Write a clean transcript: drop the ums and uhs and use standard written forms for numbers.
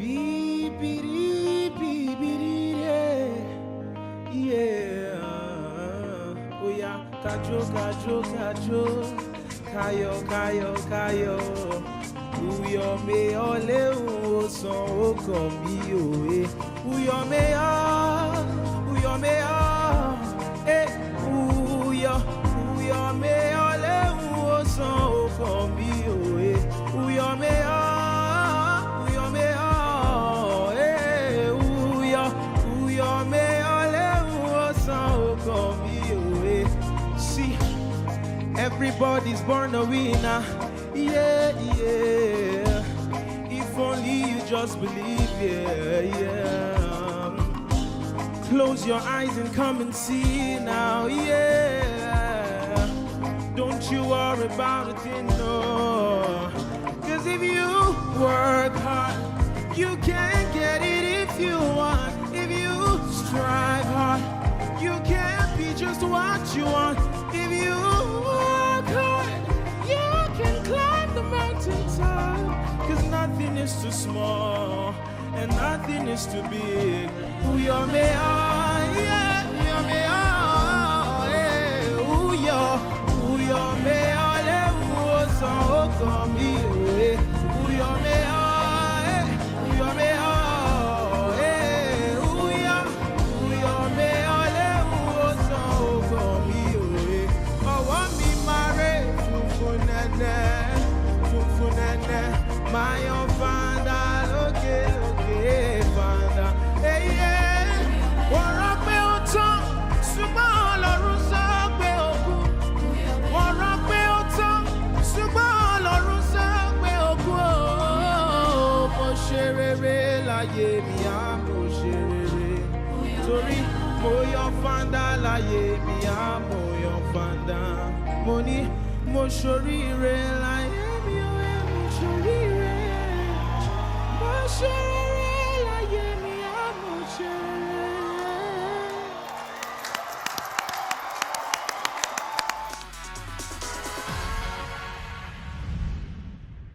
Bibiri, bibiri, yeah. Oh yeah, kajo, kajo, kajo, kayo, kayo, kayo. Uyo me ole uosan okan mi oe. Uyo me eh. Uyo me ole uosan okan mi oe. Uyo me see, everybody's born a winner. Yeah, yeah. If only you just believe, yeah, yeah. Close your eyes and come and see now, yeah. Don't you worry about a thing, no. Cause if you work hard, you can get it if you want. If you strive hard, you can be just what you want. If you work hard, you can climb the mountaintop. Cause nothing is too small and nothing is too big. Uyo me yeah, uyo me uyo me ole uoso okomi uyo me uyo me uyo me ole uoso okomi owo mi mare funfunene my own fanda loke fanda hey yeah wọ́n rọ pé ó tán ṣùgbọ́n Ọlọ́run sọ pé ó kù wọ́n rọ pé ó tán ṣùgbọ́n Ọlọ́run sọ pé ó kù mo ṣe rere láyé mi mo ṣe rere torí mo yan fanda láyé mi mo yan fanda mo ní mo ṣoríire